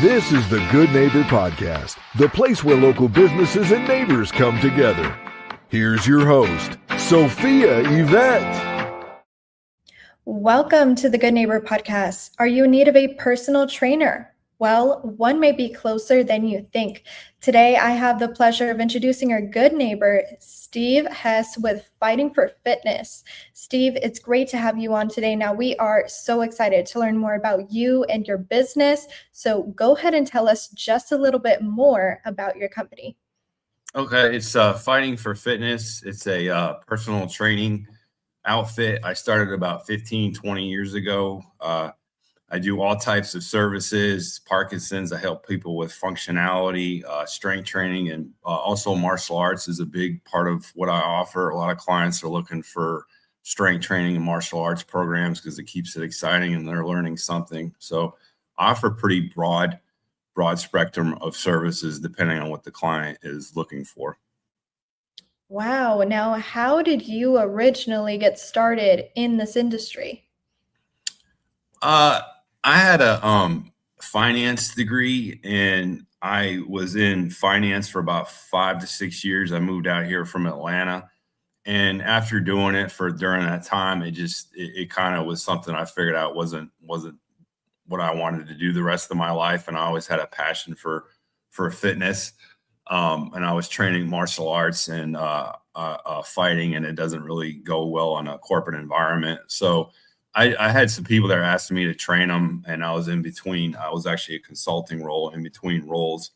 This is the Good Neighbor Podcast, the place where local businesses and neighbors come together. Here's your host, Sophia Yvette. Welcome to the Good Neighbor Podcast. Are you in need of a personal trainer? Well, one may be closer than you think. Today, I have the pleasure of introducing our good neighbor, Steve Hess with Fighting for Fitness. Steve, it's great to have you on today. Now, we are so excited to learn more about you and your business. So go ahead and tell us just a little bit more about your company. Okay, it's Fighting for Fitness. It's a personal training outfit. I started about 15, 20 years ago. I do all types of services, Parkinson's. I help people with functionality, strength training, and also martial arts is a big part of what I offer. A lot of clients are looking for strength training and martial arts programs because it keeps it exciting and they're learning something. So I offer pretty broad spectrum of services depending on what the client is looking for. Wow. Now, how did you originally get started in this industry? I had a finance degree and I was in finance for about 5 to 6 years. I moved out here from Atlanta, and after doing it for during that time, it kind of was something I figured out wasn't what I wanted to do the rest of my life. And I always had a passion for fitness. And I was training martial arts and fighting, and it doesn't really go well in a corporate environment. So I had some people that were asking me to train them, and I was in between. I was actually a consulting role in between roles.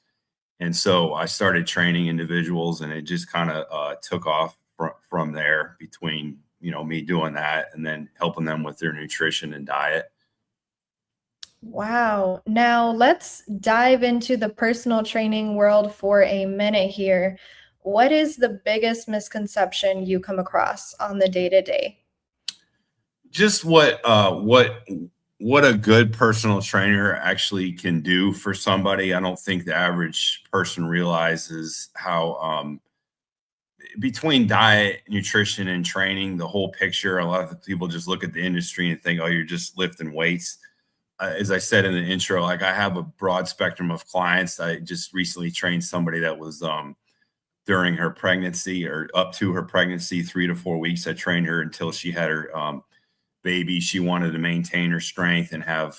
And so I started training individuals, and it just kind of took off from there between, me doing that and then helping them with their nutrition and diet. Wow. Now let's dive into the personal training world for a minute here. What is the biggest misconception you come across on the day-to-day? Just what a good personal trainer actually can do for somebody. I don't think the average person realizes how between diet, nutrition, and training, the whole picture. A lot of people just look at the industry and think, oh, you're just lifting weights. As I said in the intro, like I have a broad spectrum of clients. I just recently trained somebody that was during her pregnancy or up to her pregnancy, 3 to 4 weeks. I trained her until she had her baby. She wanted to maintain her strength and have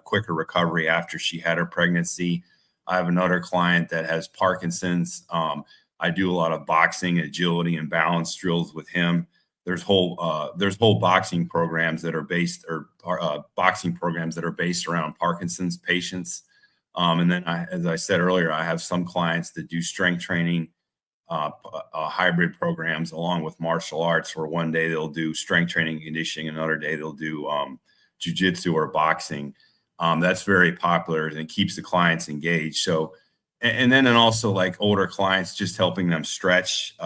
quicker recovery after she had her pregnancy. I have another client that has Parkinson's. I do a lot of boxing, agility, and balance drills with him. There's whole boxing programs that are based around Parkinson's patients. And then as I said earlier, I have some clients that do strength training, hybrid programs along with martial arts, where one day they'll do strength training and conditioning, another day they'll do jiu-jitsu or boxing. That's very popular and it keeps the clients engaged. So, and also like older clients, just helping them stretch,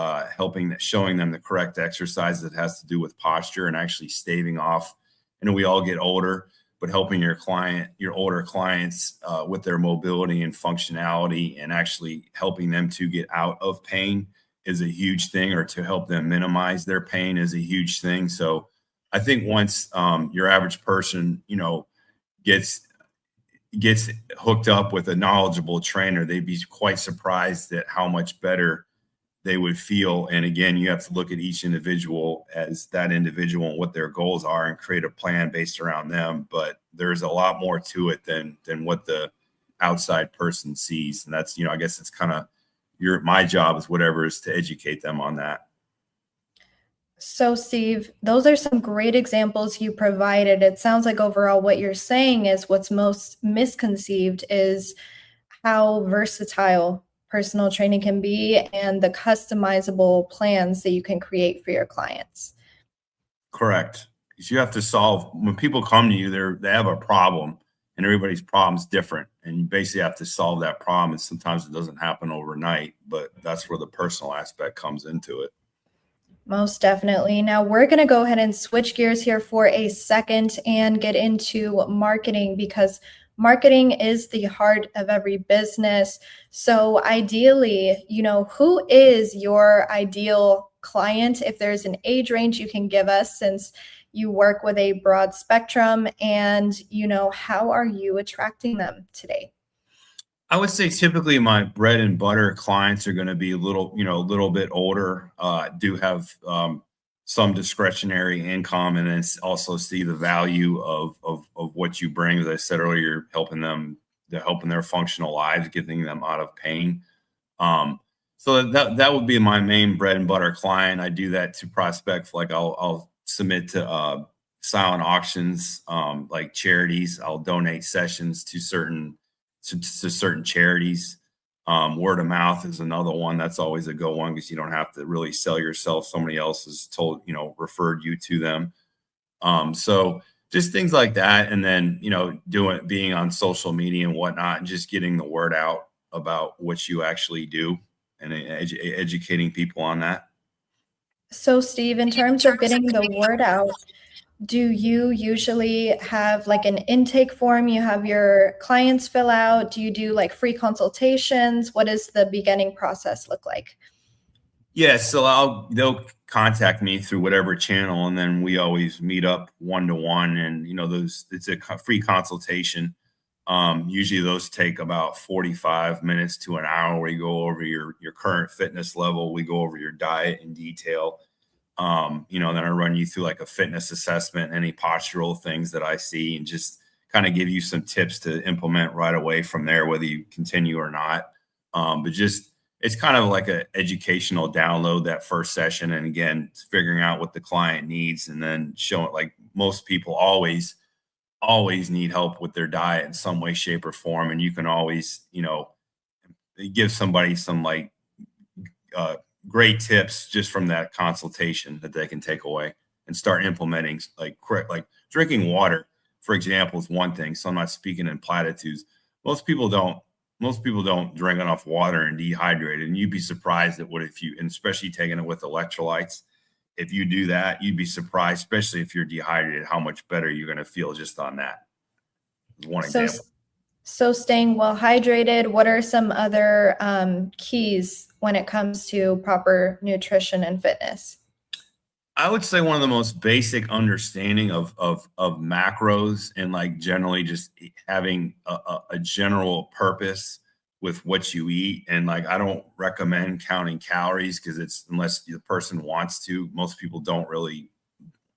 showing them the correct exercise that has to do with posture and actually staving off. And we all get older, but helping your older clients with their mobility and functionality and actually helping them to get out of pain is a huge thing, or to help them minimize their pain is a huge thing. So I think once your average person, gets hooked up with a knowledgeable trainer, they'd be quite surprised at how much better they would feel. And again, you have to look at each individual as that individual and what their goals are and create a plan based around them. But there's a lot more to it than what the outside person sees. And that's, I guess it's kind of my job is whatever is to educate them on that. So, Steve, those are some great examples you provided. It sounds like overall what you're saying is what's most misconceived is how versatile personal training can be and the customizable plans that you can create for your clients. Correct. Because you have to solve, when people come to you, they have a problem, and everybody's problem is different. And you basically have to solve that problem. And sometimes it doesn't happen overnight, but that's where the personal aspect comes into it. Most definitely. Now we're going to go ahead and switch gears here for a second and get into marketing, because marketing is the heart of every business. So ideally, who is your ideal client? If there's an age range you can give us, since you work with a broad spectrum, and how are you attracting them today? I would say typically my bread and butter clients are going to be a little bit older, do have some discretionary income, and then also see the value of what you bring. As I said earlier, helping their functional lives, getting them out of pain. Um, so that would be my main bread and butter client. I do that to prospect. Like I'll submit to silent auctions, like charities. I'll donate sessions to certain charities. Word of mouth is another one. That's always a good one because you don't have to really sell yourself. Somebody else has referred you to them. So just things like that. And then, being on social media and whatnot, and just getting the word out about what you actually do and educating people on that. So, Steve, in terms of getting the word out, do you usually have like an intake form you have your clients fill out? Do you do like free consultations? What does the beginning process look like? Yeah, so they'll contact me through whatever channel, and then we always meet up one to one, and it's a free consultation. Usually those take about 45 minutes to an hour. We go over your current fitness level. We go over your diet in detail. Then I run you through like a fitness assessment, any postural things that I see, and just kind of give you some tips to implement right away from there, whether you continue or not. But just it's kind of like an educational download that first session. And again, it's figuring out what the client needs and then showing, like, most people always need help with their diet in some way, shape, or form. And you can always, give somebody some like uh, great tips just from that consultation that they can take away and start implementing. Like correct, like drinking water, for example, is one thing. So I'm not speaking in platitudes. Most people don't. Most people don't drink enough water and dehydrated. And you'd be surprised at and especially taking it with electrolytes. If you do that, you'd be surprised, especially if you're dehydrated, how much better you're going to feel just on that. One So, example. so staying well hydrated, what are some other keys when it comes to proper nutrition and fitness? I would say one of the most basic understanding of macros, and like generally just having a general purpose with what you eat. And like I don't recommend counting calories because it's unless the person wants to. Most people don't really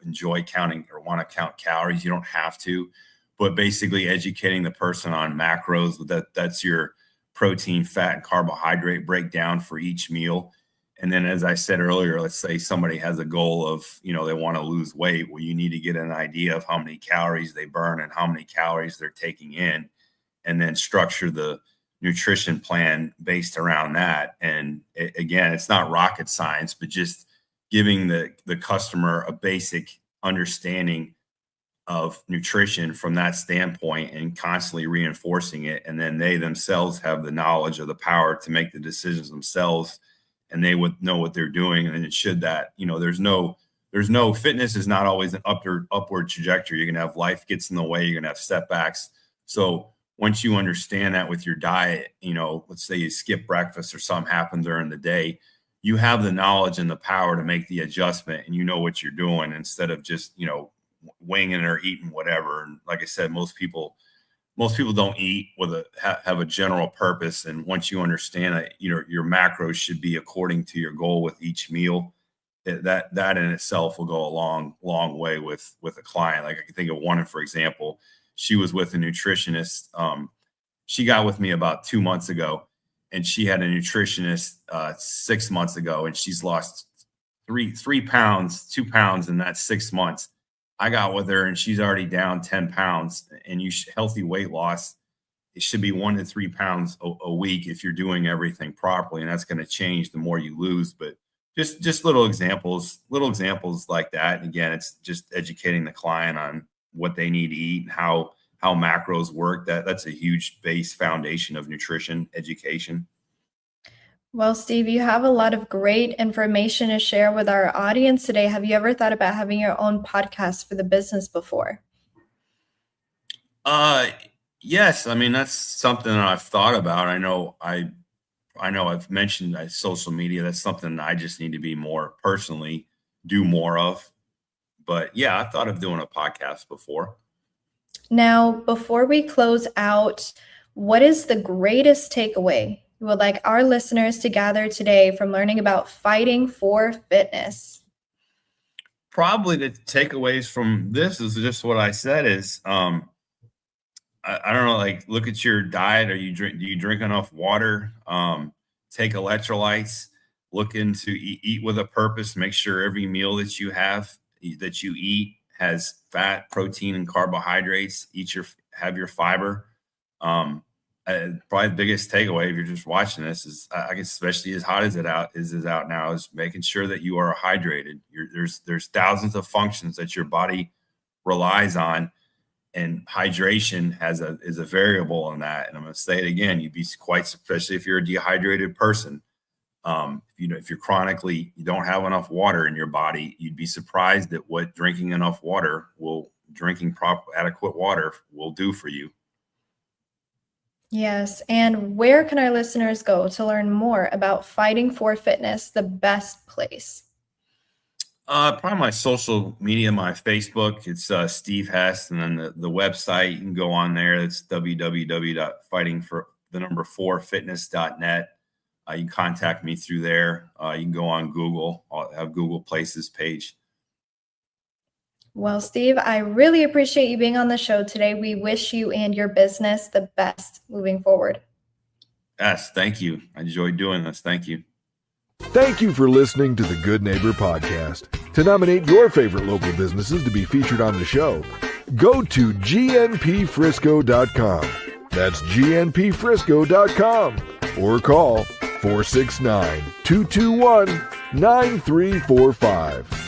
enjoy counting or want to count calories. You don't have to, but basically educating the person on macros, that's your protein, fat, and carbohydrate breakdown for each meal. And then, as I said earlier, let's say somebody has a goal of, they want to lose weight. Well, you need to get an idea of how many calories they burn and how many calories they're taking in, and then structure the nutrition plan based around that. And again, it's not rocket science, but just giving the customer a basic understanding of nutrition from that standpoint and constantly reinforcing it. And then they themselves have the knowledge of the power to make the decisions themselves, and they would know what they're doing. And it should that, there's no fitness is not always an upward trajectory. You're going to have life gets in the way. You're going to have setbacks. So once you understand that with your diet, let's say you skip breakfast or something happened during the day, you have the knowledge and the power to make the adjustment, and you know what you're doing instead of just, winging or eating whatever. And like I said, most people don't eat with have a general purpose. And once you understand that, your macros should be according to your goal with each meal, that in itself will go a long way with a client. Like I can think of one, for example, she was with a nutritionist. She got with me about 2 months ago, and she had a nutritionist 6 months ago, and she's lost 3 pounds, 2 pounds in that 6 months. I got with her and she's already down 10 pounds, and healthy weight loss, it should be 1 to 3 pounds a week if you're doing everything properly. And that's going to change the more you lose. But just little examples like that. And again, it's just educating the client on what they need to eat and how macros work. That's a huge base foundation of nutrition education. Well, Steve, you have a lot of great information to share with our audience today. Have you ever thought about having your own podcast for the business before? Yes. I mean, that's something that I've thought about. I know I've mentioned social media. That's something I just need to be more personally do more of. But yeah, I thought of doing a podcast before. Now, before we close out, What is the greatest takeaway you would like our listeners to gather today from learning about fighting for fitness? Probably the takeaways from this is just what I said is, I don't know, like look at your diet. Do you drink enough water? Take electrolytes, look into eat with a purpose. Make sure every meal that you eat has fat, protein, and carbohydrates. Have your fiber. Probably the biggest takeaway if you're just watching this is, I guess, especially as hot as it is out now, is making sure that you are hydrated. There's thousands of functions that your body relies on, and hydration is a variable in that. And I'm going to say it again: you'd be quite, especially if you're a dehydrated person. If you don't have enough water in your body, you'd be surprised at what drinking adequate water will do for you. Yes. And where can our listeners go to learn more about fighting for fitness, the best place? Probably my social media, my Facebook. It's Steve Hess, and then the website, you can go on there. It's www.fightingfor4fitness.net. You can contact me through there. You can go on Google. I'll have Google Places page. Well, Steve, I really appreciate you being on the show today. We wish you and your business the best moving forward. Yes, thank you. I enjoyed doing this. Thank you. Thank you for listening to the Good Neighbor Podcast. To nominate your favorite local businesses to be featured on the show, go to gnpfrisco.com. That's gnpfrisco.com. Or call 469-221-9345.